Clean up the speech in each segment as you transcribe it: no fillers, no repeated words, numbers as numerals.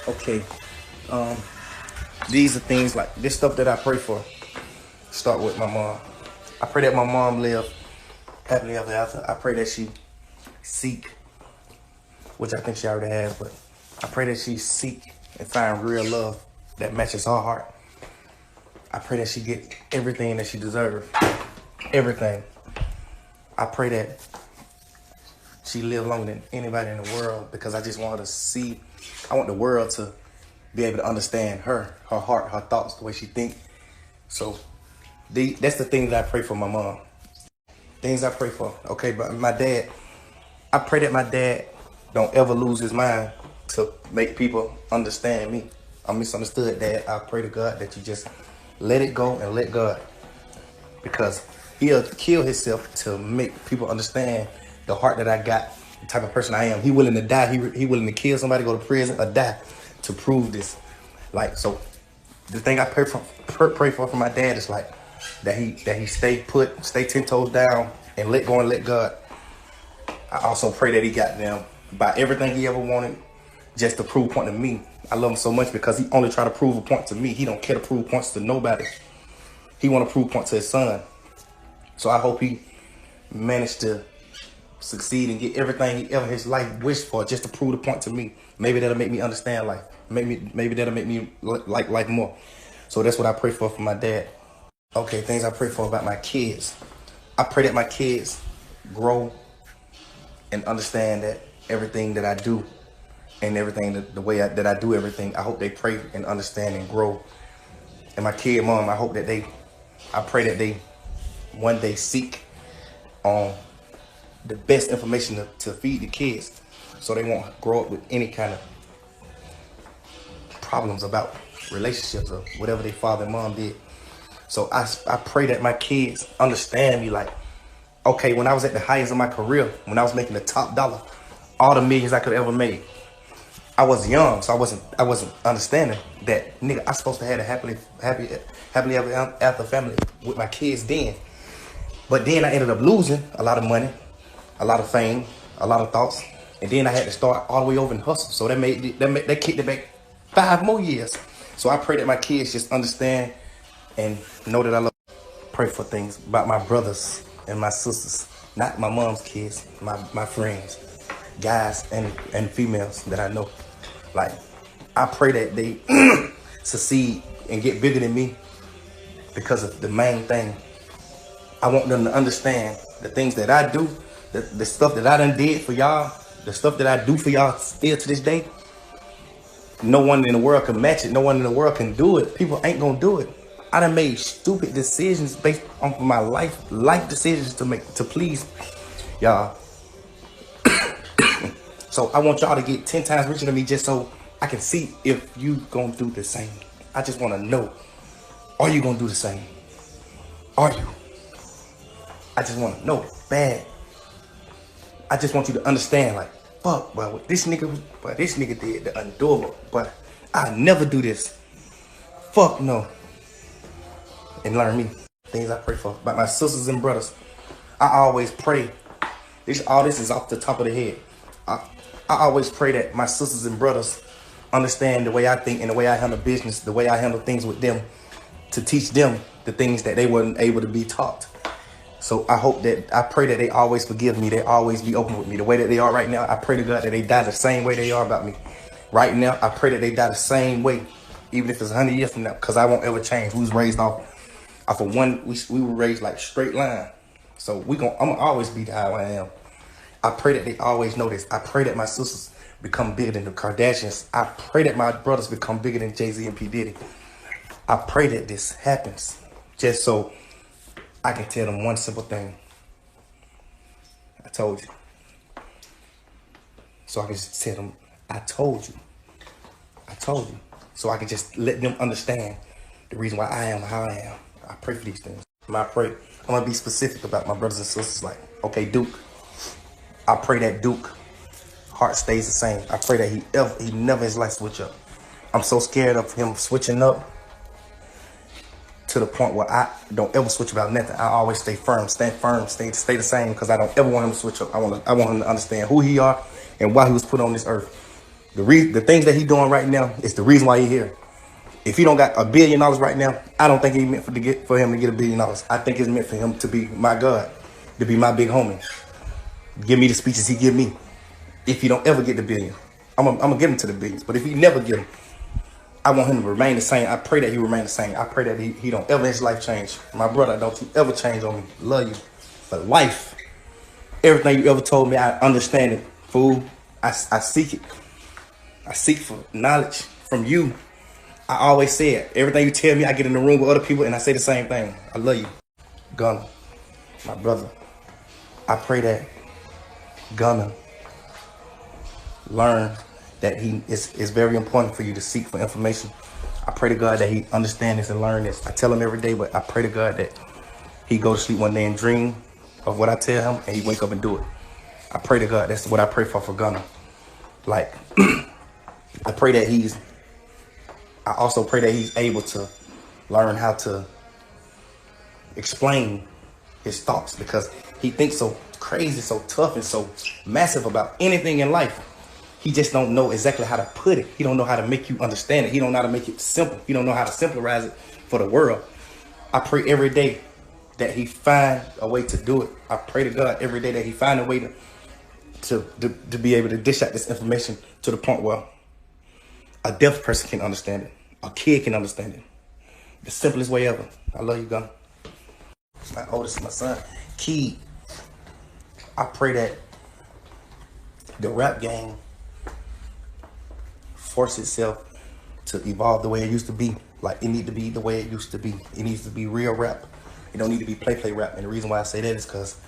Okay, um, these are things like this stuff that I pray for. Start with my mom. I pray that my mom live happily ever after. I pray that she seek, which I think she already has, but I pray that she seek and find real love that matches her heart. I pray that she get everything that she deserves. Everything. I pray that she live longer than anybody in the world because I just want her to see. I want the world to be able to understand her heart, her thoughts, the way she think. So that's the thing that I pray for my mom. Things I pray for. Okay, but my dad, I pray that my dad don't ever lose his mind to make people understand me. I'm misunderstood, Dad. I pray to God that you just let it go and let God. Because he'll kill himself to make people understand the heart that I got, the type of person I am. He willing to die. He willing to kill somebody, go to prison, or die to prove this. Like, so the thing I pray for my dad is like that he stay put, stay 10 toes down, and let go and let God. I also pray that he got them by everything he ever wanted, just to prove a point to me. I love him so much because he only try to prove a point to me. He don't care to prove points to nobody. He want to prove a point to his son. So I hope he managed to succeed and get everything he ever his life wished for, just to prove the point to me. Maybe that'll make me understand life. Maybe that'll make me like life more. So that's what I pray for my dad. Okay, things I pray for about my kids. I pray that my kids grow and understand that everything that I do and everything the way that I do everything, I hope they pray and understand and grow. And my kid mom, I pray that they one day seek on the best information to feed the kids so they won't grow up with any kind of problems about relationships or whatever their father and mom did. So I pray that my kids understand me like, okay, when I was at the highest of my career, when I was making the top dollar, all the millions I could ever make, I was young, so I wasn't understanding that nigga. I supposed to have a happily ever after family with my kids then. But then I ended up losing a lot of money, a lot of fame, a lot of thoughts, and then I had to start all the way over and hustle. So that kicked it back 5 more years. So I pray that my kids just understand and know that I love. Pray for things about my brothers and my sisters, not my mom's kids, my friends, guys and females that I know. Like, I pray that they succeed and get bigger than me because of the main thing. I want them to understand the things that I do, the stuff that I done did for y'all, the stuff that I do for y'all still to this day. No one in the world can match it. No one in the world can do it. People ain't gonna do it. I done made stupid decisions based on my life decisions to please y'all. So I want y'all to get 10 times richer than me just so I can see if you gonna do the same. I just wanna know, are you gonna do the same? Are you? I just wanna know, bad. I just want you to understand, like, fuck, bro, what this nigga did the undoable, but I never do this. Fuck no. And learn me. Things I pray for. About my sisters and brothers. I always pray. All this is off the top of the head. I always pray that my sisters and brothers understand the way I think and the way I handle business, the way I handle things with them, to teach them the things that they weren't able to be taught. So I pray that they always forgive me. They always be open with me. The way that they are right now, I pray to God that they die the same way they are about me. Right now, I pray that they die the same way, even if it's 100 years from now, because I won't ever change. We was raised off of one, we were raised like straight line. So I'm gonna always be how I am. I pray that they always know this. I pray that my sisters become bigger than the Kardashians. I pray that my brothers become bigger than Jay-Z and P. Diddy. I pray that this happens just so I can tell them one simple thing. I told you. So I can just tell them, I told you. I told you. So I can just let them understand the reason why I am how I am. I pray for these things. I pray. I'm going to be specific about my brothers and sisters. Like, okay, Duke. I pray that Duke heart stays the same. I pray that he never his life switch up. I'm so scared of him switching up to the point where I don't ever switch about nothing. I always stay firm, stay the same, because I don't ever want him to switch up. I want him to understand who he are and why he was put on this earth. The things that he doing right now is the reason why he here. If he don't got $1 billion right now, I don't think he meant for him to get $1 billion. I think it's meant for him to be my God, to be my big homie. Give me the speeches he give me. If he don't ever get the billion, I'm gonna get him to the billions. But if he never get him, I want him to remain the same. I pray that he remain the same. I pray that he don't ever his life change. My brother, don't you ever change on me. Love you for life. Everything you ever told me, I understand it. Fool, I seek it. I seek for knowledge from you. I always say it. Everything you tell me, I get in the room with other people and I say the same thing. I love you. Gunna, my brother. I pray that Gunna learn that it's very important for you to seek for information. I pray to God that he understand this and learn this. I tell him every day, but I pray to God that he go to sleep one day and dream of what I tell him and he wake up and do it. I pray to God. That's what I pray for Gunna. Like, I pray that I also pray that he's able to learn how to explain his thoughts, because he thinks so crazy, so tough, and so massive about anything in life. He just don't know exactly how to put it. He don't know how to make you understand it. He don't know how to make it simple. He don't know how to simplify it for the world. I pray every day that he find a way to do it. I pray to God every day that he find a way to be able to dish out this information to the point where a deaf person can understand it. A kid can understand it. The simplest way ever. I love you, Gunna. My oldest, my son, Key. I pray that the rap game force itself to evolve the way it used to be. Like, it need to be the way it used to be. It needs to be real rap. It don't need to be play rap. And the reason why I say that is because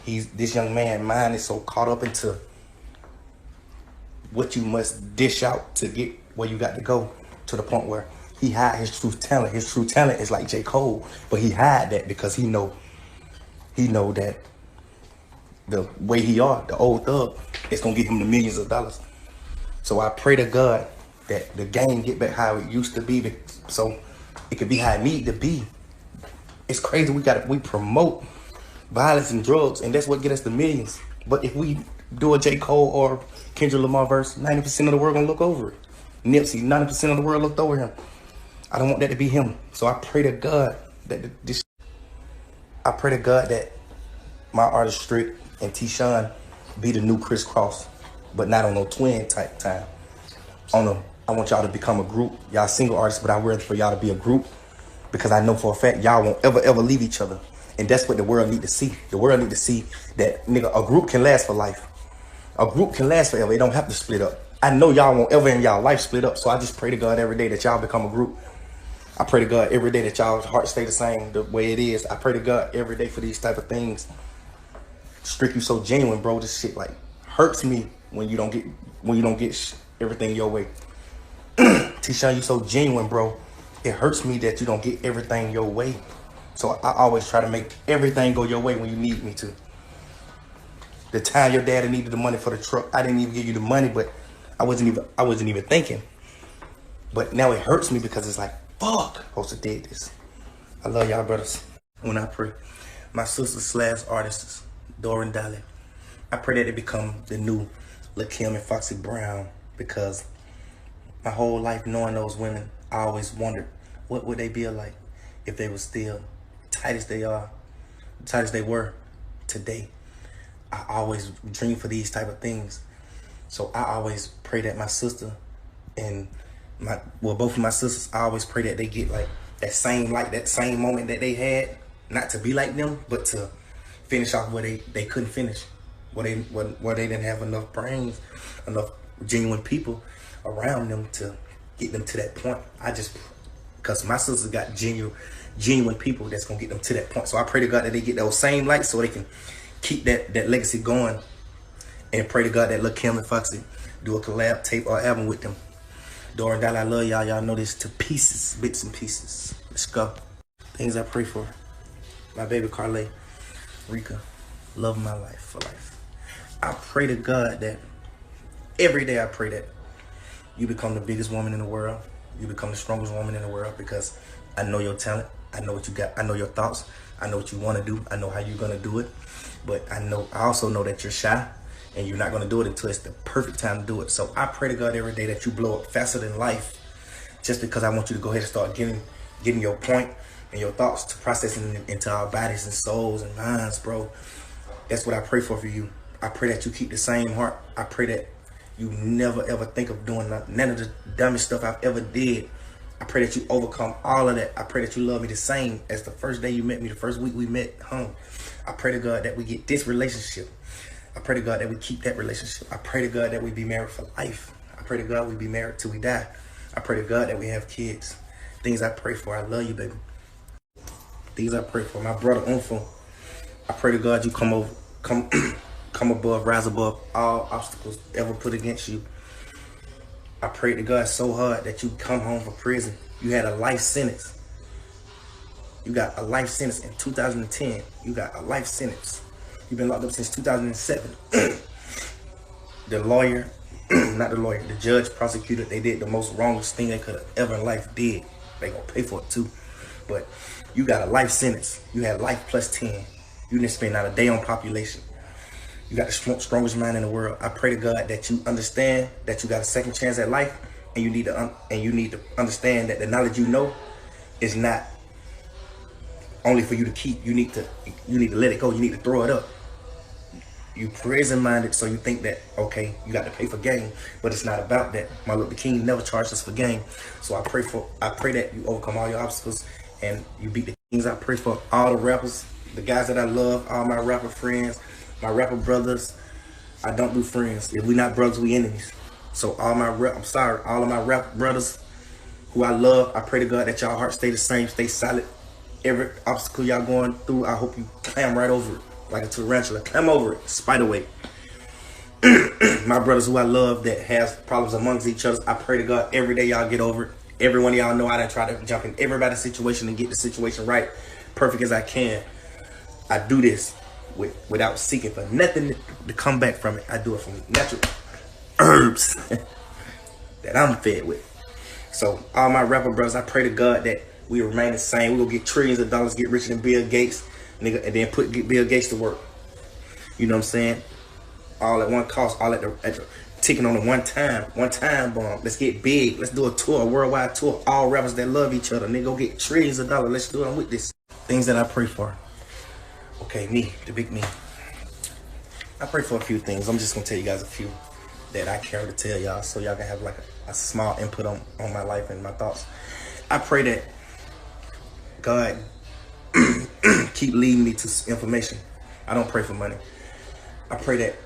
this young man, mind is so caught up into what you must dish out to get where you got to go, to the point where he hide his true talent. His true talent is like J. Cole, but he hide that because he know that the way he are, the old thug, it's gonna get him the millions of dollars. So I pray to God that the game get back how it used to be, so it could be how it need to be. It's crazy. We promote violence and drugs, and that's what get us the millions. But if we do a J. Cole or Kendrick Lamar verse, 90% of the world gonna look over it. Nipsey, 90% of the world looked over him. I don't want that to be him. So I pray to God that that my artist Strick and T-Sean be the new Chris Cross, but not on no twin type time. I want y'all to become a group. Y'all single artists, but I rather for y'all to be a group, because I know for a fact y'all won't ever leave each other. And that's what the world need to see. The world need to see that, nigga, a group can last for life. A group can last forever. It don't have to split up. I know y'all won't ever in y'all life split up, so I just pray to God every day that y'all become a group. I pray to God every day that y'all's heart stay the same the way it is. I pray to God every day for these type of things. Strick, you so genuine, bro. This shit like hurts me when you don't get everything your way. T-Sean, you so genuine, bro. It hurts me that you don't get everything your way. So I always try to make everything go your way when you need me to. The time your daddy needed the money for the truck, I didn't even give you the money, but I wasn't even thinking. But now it hurts me because it's like, fuck, I supposed to did this. I love y'all, brothers. When I pray, my sisters / artists, Dora and Dolly, I pray that they become the new Lil' Kim and Foxy Brown, because my whole life knowing those women, I always wondered what would they be like if they were still tight as they are, tight as they were today. I always dream for these type of things. So I always pray that my sister and both of my sisters, I always pray that they get like that same moment that they had, not to be like them, but to finish off where they couldn't finish, where they didn't have enough brains, enough genuine people around them to get them to that point. Because my sisters got genuine people that's gonna get them to that point. So I pray to God that they get those same lights so they can keep that legacy going. And pray to God that Lil' Kim and Foxy do a collab tape or album with them. Dora and Dolly, I love y'all. Y'all know this to pieces, bits and pieces. Let's go. Things I pray for. My baby Carly, Rika, love of my life for life. I pray to God that every day I pray that you become the biggest woman in the world. You become the strongest woman in the world, because I know your talent. I know what you got. I know your thoughts. I know what you want to do. I know how you're going to do it. But I also know that you're shy and you're not going to do it until it's the perfect time to do it. So I pray to God every day that you blow up faster than life, just because I want you to go ahead and start getting your point and your thoughts to processing into our bodies and souls and minds, bro. That's what I pray for you. I pray that you keep the same heart. I pray that you never ever think of doing none of the dumbest stuff I've ever did. I pray that you overcome all of that. I pray that you love me the same as the first day you met me, the first week we met home. I pray to God that we get this relationship. I pray to God that we keep that relationship. I pray to God that we be married for life. I pray to God we be married till we die. I pray to God that we have kids. Things I pray for. I love you, baby. Things I pray for. My brother, Unfo. I pray to God you come above, rise above all obstacles ever put against you. I prayed to God so hard that you come home from prison. You had a life sentence. You got a life sentence in 2010. You got a life sentence. You've been locked up since 2007. The lawyer, not the lawyer, the judge, prosecutor, they did the most wrongest thing they could have ever in life did. They gonna pay for it too. But you got a life sentence. You had life plus 10. You didn't spend not a day on population. You got the strongest mind in the world. I pray to God that you understand that you got a second chance at life, and you need to understand that the knowledge you know is not only for you to keep. You need to let it go. You need to throw it up. You prison minded, so you think that okay, you got to pay for game, but it's not about that. Martin Luther King never charged us for game. So I pray that you overcome all your obstacles and you beat the kings. I pray for all the rappers, the guys that I love, all my rapper friends, my rapper brothers. I don't do friends. If we not brothers, we enemies. So all of my rap brothers who I love, I pray to God that y'all hearts stay the same, stay solid. Every obstacle y'all going through, I hope you climb right over it. Like a tarantula, climb over it, spider way. My brothers who I love that has problems amongst each other, I pray to God every day y'all get over it. Every one of y'all know I done try to jump in everybody's situation and get the situation right, perfect as I can. I do this without seeking for nothing to come back from it. I do it from natural herbs that I'm fed with. So all my rapper brothers, I pray to God that we remain the same. We gonna get trillions of dollars, get richer than Bill Gates, nigga, and then get Bill Gates to work. You know what I'm saying? All at one cost, all at the ticking on the one time bomb. Let's get big. Let's do a tour, a worldwide tour. All rappers that love each other. Nigga, go get trillions of dollars. Let's do it. I'm with this. Things that I pray for. Okay, me, the big me. I pray for a few things. I'm just gonna tell you guys a few that I care to tell y'all, so y'all can have like a small input on my life and my thoughts. I pray that God keep leading me to information. I don't pray for money. I pray that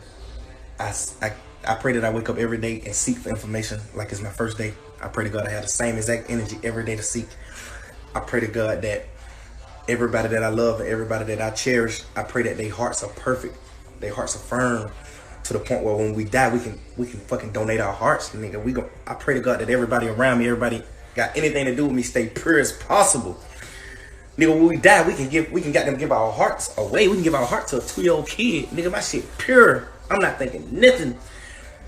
I pray that I wake up every day and seek for information like it's my first day. I pray to God I have the same exact energy every day to seek. I pray to God that everybody that I love and everybody that I cherish, I pray that their hearts are perfect. Their hearts are firm to the point where when we die, we can fucking donate our hearts, nigga. I pray to God that everybody around me, everybody got anything to do with me, stay pure as possible. Nigga, when we die, we can goddamn give our hearts away. We can give our heart to a 2-year-old kid. Nigga, my shit pure. I'm not thinking nothing.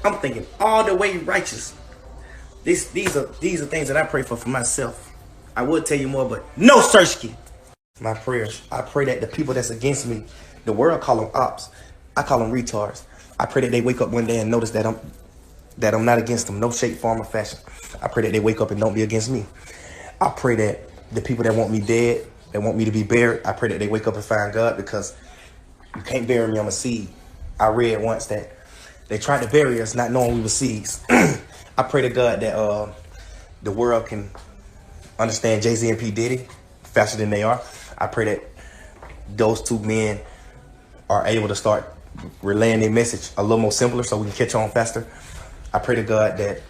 I'm thinking all the way righteous. These are things that I pray for myself. I would tell you more, but no Sersky. My prayers. I pray that the people that's against me, the world call them opps. I call them retards. I pray that they wake up one day and notice that I'm not against them, no shape, form, or fashion. I pray that they wake up and don't be against me. I pray that the people that want me dead, that want me to be buried, I pray that they wake up and find God, because you can't bury me, I'm a seed. I read once that they tried to bury us not knowing we were seeds. I pray to God that the world can understand Jay-Z and P. Diddy faster than they are. I pray that those two men are able to start relaying their message a little more simpler so we can catch on faster. I pray to God that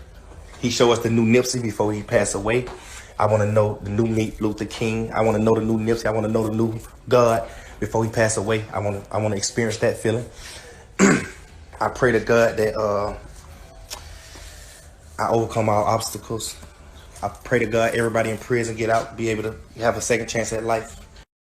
he show us the new Nipsey before he passed away. I want to know the new Luther King. I want to know the new Nipsey. I want to know the new God before he passed away. I want to experience that feeling. I pray to God that I overcome all obstacles. I pray to God everybody in prison get out, be able to have a second chance at life.